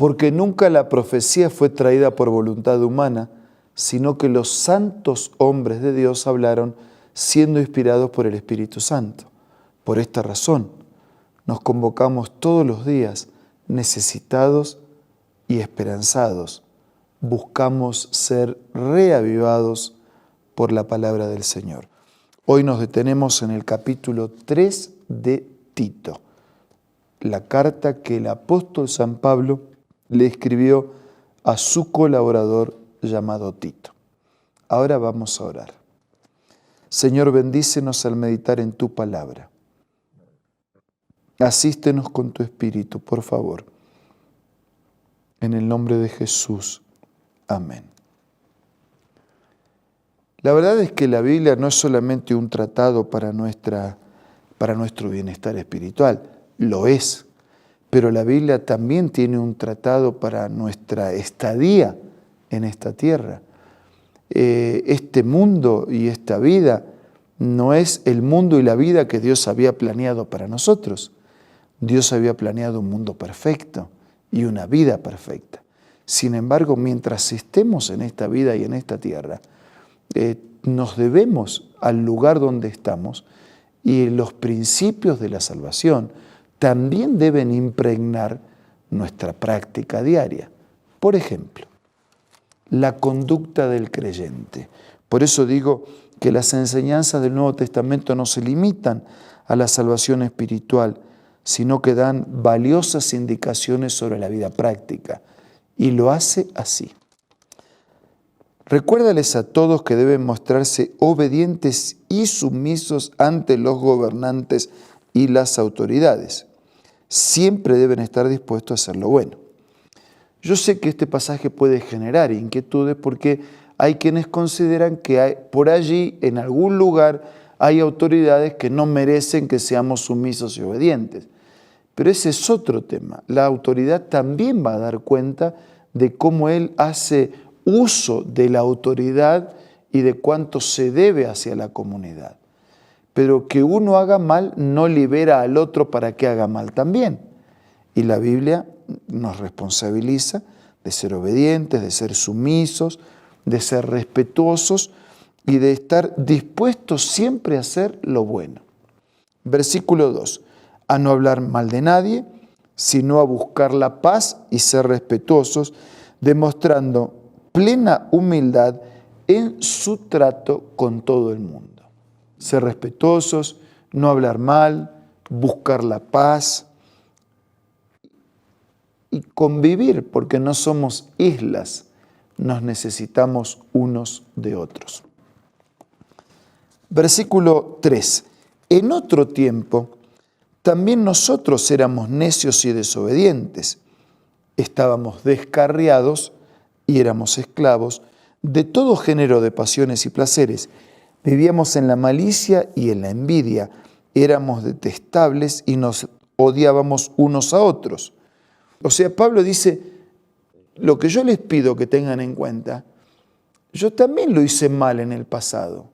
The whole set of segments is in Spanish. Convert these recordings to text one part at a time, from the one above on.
Porque nunca la profecía fue traída por voluntad humana, sino que los santos hombres de Dios hablaron siendo inspirados por el Espíritu Santo. Por esta razón, nos convocamos todos los días necesitados y esperanzados. Buscamos ser reavivados por la palabra del Señor. Hoy nos detenemos en el capítulo 3 de Tito, la carta que el apóstol San Pablo le escribió a su colaborador llamado Tito. Ahora vamos a orar. Señor, bendícenos al meditar en tu palabra. Asístenos con tu Espíritu, por favor. En el nombre de Jesús. Amén. La verdad es que la Biblia no es solamente un tratado para nuestro bienestar espiritual, lo es, pero la Biblia también tiene un tratado para nuestra estadía en esta tierra. Este mundo y esta vida no es el mundo y la vida que Dios había planeado para nosotros. Dios había planeado un mundo perfecto y una vida perfecta. Sin embargo, mientras estemos en esta vida y en esta tierra, nos debemos al lugar donde estamos y los principios de la salvación también deben impregnar nuestra práctica diaria. Por ejemplo, la conducta del creyente. Por eso digo que las enseñanzas del Nuevo Testamento no se limitan a la salvación espiritual, sino que dan valiosas indicaciones sobre la vida práctica. Y lo hace así. Recuérdales a todos que deben mostrarse obedientes y sumisos ante los gobernantes y las autoridades. Siempre deben estar dispuestos a hacer lo bueno. Yo sé que este pasaje puede generar inquietudes porque hay quienes consideran que por allí, en algún lugar, hay autoridades que no merecen que seamos sumisos y obedientes. Pero ese es otro tema. La autoridad también va a dar cuenta de cómo él hace uso de la autoridad y de cuánto se debe hacia la comunidad. Pero que uno haga mal no libera al otro para que haga mal también. Y la Biblia nos responsabiliza de ser obedientes, de ser sumisos, de ser respetuosos y de estar dispuestos siempre a hacer lo bueno. Versículo 2. A no hablar mal de nadie, sino a buscar la paz y ser respetuosos, demostrando plena humildad en su trato con todo el mundo. Ser respetuosos, no hablar mal, buscar la paz y convivir, porque no somos islas, nos necesitamos unos de otros. Versículo 3. En otro tiempo, también nosotros éramos necios y desobedientes. Estábamos descarriados y éramos esclavos de todo género de pasiones y placeres. Vivíamos en la malicia y en la envidia. Éramos detestables y nos odiábamos unos a otros. O sea, Pablo dice, lo que yo les pido que tengan en cuenta, yo también lo hice mal en el pasado.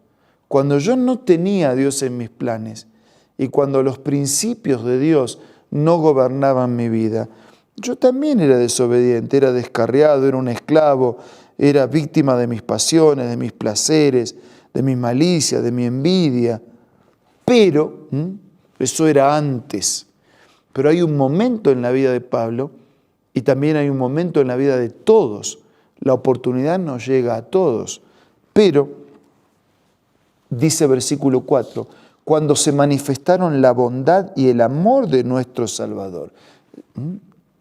Cuando yo no tenía a Dios en mis planes y cuando los principios de Dios no gobernaban mi vida, yo también era desobediente, era descarriado, era un esclavo, era víctima de mis pasiones, de mis placeres, de mi malicia, de mi envidia. Pero, eso era antes. Pero hay un momento en la vida de Pablo y también hay un momento en la vida de todos. La oportunidad nos llega a todos. Pero, dice versículo 4, cuando se manifestaron la bondad y el amor de nuestro Salvador.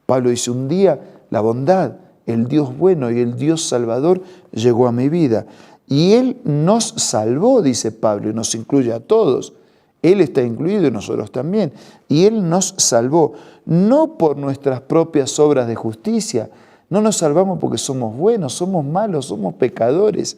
Pablo dice, un día la bondad, el Dios bueno y el Dios Salvador llegó a mi vida. Y Él nos salvó, dice Pablo, y nos incluye a todos. Él está incluido y nosotros también. Y Él nos salvó, no por nuestras propias obras de justicia. No nos salvamos porque somos buenos, somos malos, somos pecadores.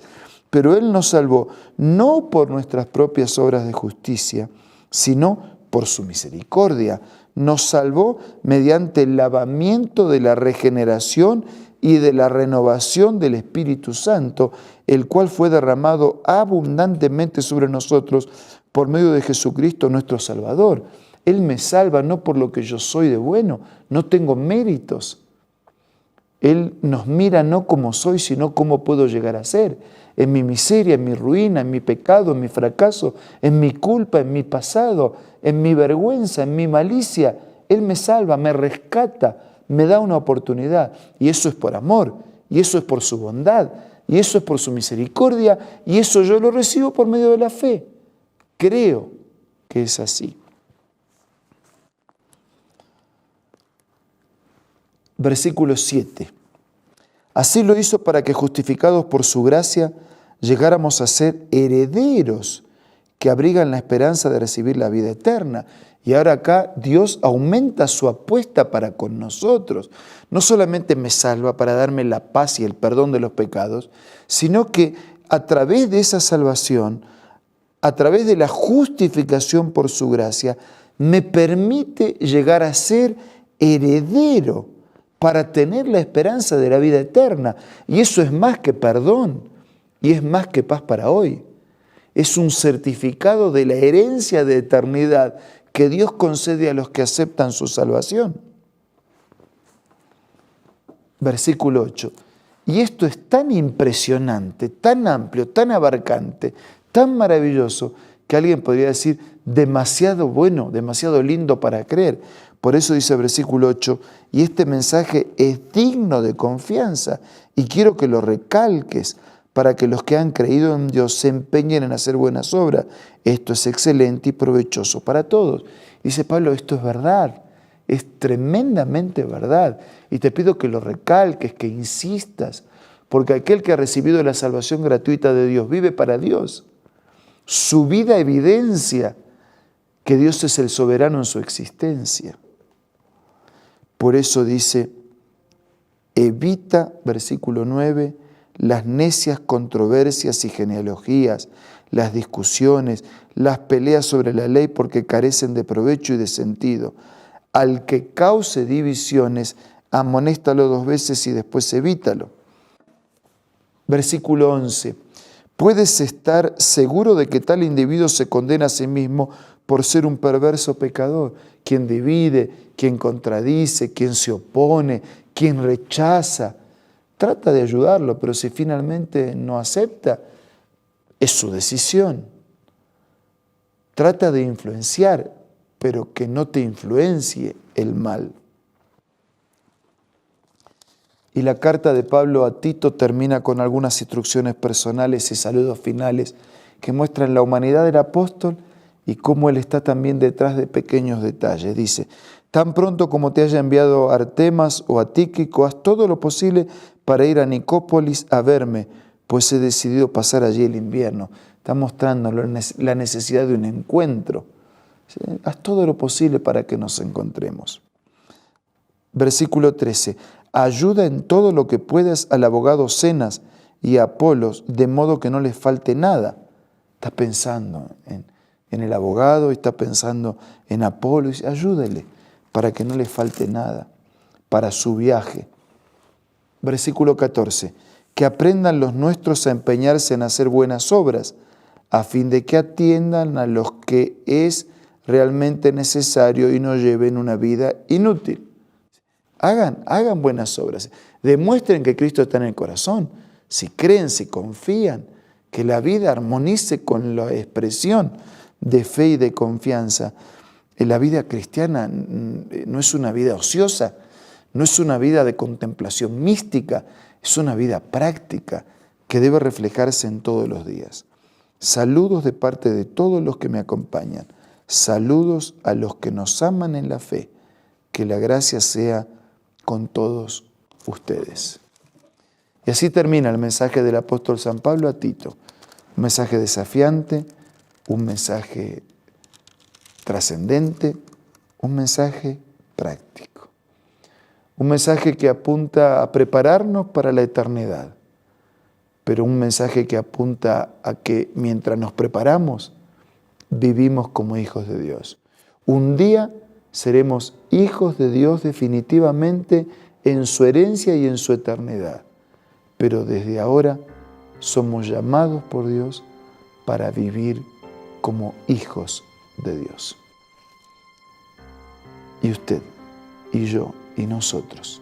Pero Él nos salvó, no por nuestras propias obras de justicia, sino por su misericordia. Nos salvó mediante el lavamiento de la regeneración y de la renovación del Espíritu Santo, el cual fue derramado abundantemente sobre nosotros por medio de Jesucristo nuestro Salvador. Él me salva no por lo que yo soy de bueno, no tengo méritos. Él nos mira no como soy, sino cómo puedo llegar a ser. En mi miseria, en mi ruina, en mi pecado, en mi fracaso, en mi culpa, en mi pasado, en mi vergüenza, en mi malicia. Él me salva, me rescata, me da una oportunidad. Y eso es por amor, y eso es por su bondad, y eso es por su misericordia, y eso yo lo recibo por medio de la fe. Creo que es así. Versículo 7. Así lo hizo para que, justificados por su gracia, llegáramos a ser herederos que abrigan la esperanza de recibir la vida eterna. Y ahora acá Dios aumenta su apuesta para con nosotros. No solamente me salva para darme la paz y el perdón de los pecados, sino que a través de esa salvación, a través de la justificación por su gracia, me permite llegar a ser heredero para tener la esperanza de la vida eterna. Y eso es más que perdón, y es más que paz para hoy. Es un certificado de la herencia de eternidad que Dios concede a los que aceptan su salvación. Versículo 8. Y esto es tan impresionante, tan amplio, tan abarcante, tan maravilloso, que alguien podría decir demasiado bueno, demasiado lindo para creer. Por eso dice el versículo 8, y este mensaje es digno de confianza, y quiero que lo recalques, para que los que han creído en Dios se empeñen en hacer buenas obras. Esto es excelente y provechoso para todos. Dice Pablo, esto es verdad, es tremendamente verdad. Y te pido que lo recalques, que insistas, porque aquel que ha recibido la salvación gratuita de Dios vive para Dios. Su vida evidencia que Dios es el soberano en su existencia. Por eso dice, evita, versículo 9, las necias controversias y genealogías, las discusiones, las peleas sobre la ley porque carecen de provecho y de sentido. Al que cause divisiones, amonéstalo 2 veces y después evítalo. Versículo 11. Puedes estar seguro de que tal individuo se condena a sí mismo por ser un perverso pecador, quien divide, quien contradice, quien se opone, quien rechaza. Trata de ayudarlo, pero si finalmente no acepta, es su decisión. Trata de influenciar, pero que no te influencie el mal. Y la carta de Pablo a Tito termina con algunas instrucciones personales y saludos finales que muestran la humanidad del apóstol y cómo él está también detrás de pequeños detalles. Dice, tan pronto como te haya enviado Artemas o a Tíquico, haz todo lo posible para ir a Nicópolis a verme, pues he decidido pasar allí el invierno. Está mostrando la necesidad de un encuentro. ¿Sí? Haz todo lo posible para que nos encontremos. Versículo 13. Ayuda en todo lo que puedas al abogado Zenas y a Apolos, de modo que no les falte nada. Está pensando en el abogado, está pensando en Apolos. Ayúdele para que no le falte nada para su viaje. Versículo 14. Que aprendan los nuestros a empeñarse en hacer buenas obras, a fin de que atiendan a los que es realmente necesario y no lleven una vida inútil. Hagan buenas obras. Demuestren que Cristo está en el corazón. Si creen, si confían, que la vida armonice con la expresión de fe y de confianza. La vida cristiana no es una vida ociosa, no es una vida de contemplación mística, es una vida práctica que debe reflejarse en todos los días. Saludos de parte de todos los que me acompañan. Saludos a los que nos aman en la fe. Que la gracia sea con todos ustedes. Y así termina el mensaje del apóstol San Pablo a Tito. Un mensaje desafiante, un mensaje trascendente, un mensaje práctico. Un mensaje que apunta a prepararnos para la eternidad, pero un mensaje que apunta a que mientras nos preparamos, vivimos como hijos de Dios. Un día seremos hijos de Dios definitivamente en su herencia y en su eternidad. Pero desde ahora somos llamados por Dios para vivir como hijos de Dios. Y usted, y yo, y nosotros,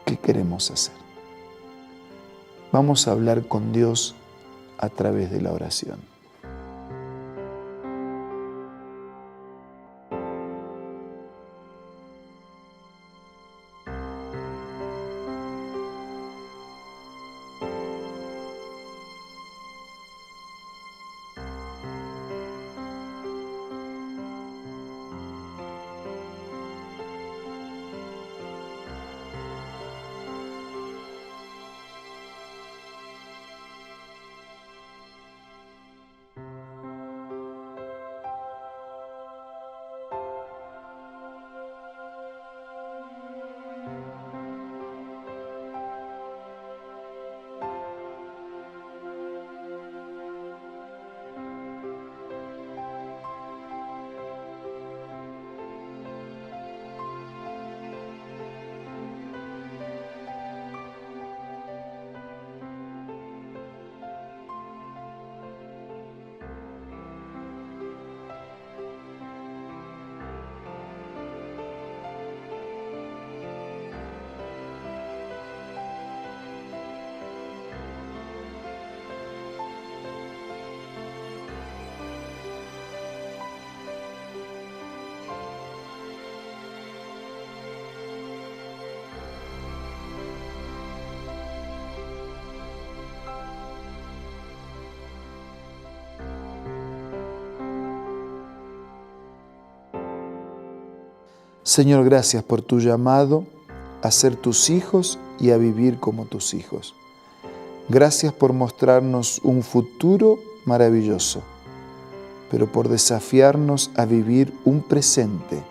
¿qué que queremos hacer. Vamos a hablar con Dios a través de la oración. Señor, gracias por tu llamado a ser tus hijos y a vivir como tus hijos. Gracias por mostrarnos un futuro maravilloso, pero por desafiarnos a vivir un presente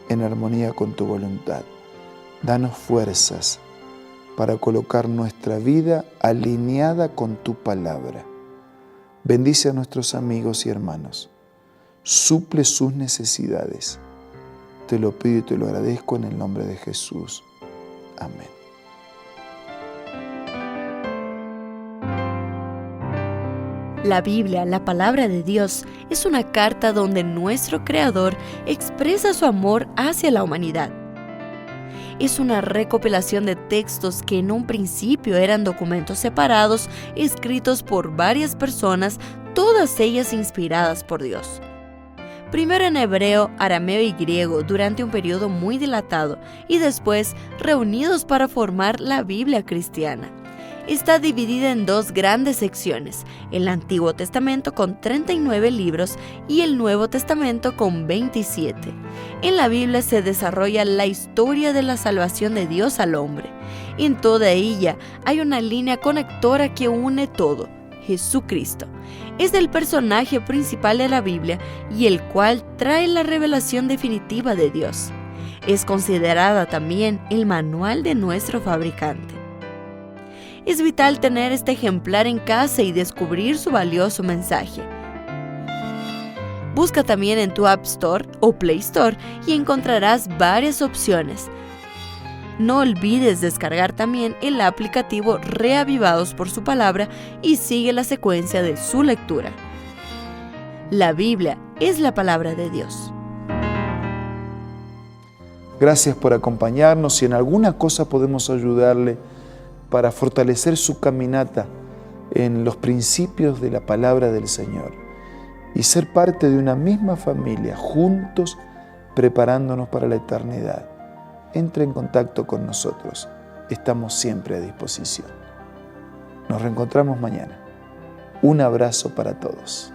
en armonía con tu voluntad. Danos fuerzas para colocar nuestra vida alineada con tu palabra. Bendice a nuestros amigos y hermanos. Suple sus necesidades. Te lo pido y te lo agradezco en el nombre de Jesús. Amén. La Biblia, la palabra de Dios, es una carta donde nuestro Creador expresa su amor hacia la humanidad. Es una recopilación de textos que en un principio eran documentos separados, escritos por varias personas, todas ellas inspiradas por Dios. Primero en hebreo, arameo y griego durante un periodo muy dilatado y después reunidos para formar la Biblia cristiana. Está dividida en dos grandes secciones, el Antiguo Testamento con 39 libros y el Nuevo Testamento con 27. En la Biblia se desarrolla la historia de la salvación de Dios al hombre. En toda ella hay una línea conectora que une todo, Jesucristo. Es el personaje principal de la Biblia y el cual trae la revelación definitiva de Dios. Es considerada también el manual de nuestro fabricante. Es vital tener este ejemplar en casa y descubrir su valioso mensaje. Busca también en tu App Store o Play Store y encontrarás varias opciones. No olvides descargar también el aplicativo Reavivados por su palabra y sigue la secuencia de su lectura. La Biblia es la palabra de Dios. Gracias por acompañarnos. Si en alguna cosa podemos ayudarle para fortalecer su caminata en los principios de la palabra del Señor y ser parte de una misma familia, juntos preparándonos para la eternidad, entre en contacto con nosotros. Estamos siempre a disposición. Nos reencontramos mañana. Un abrazo para todos.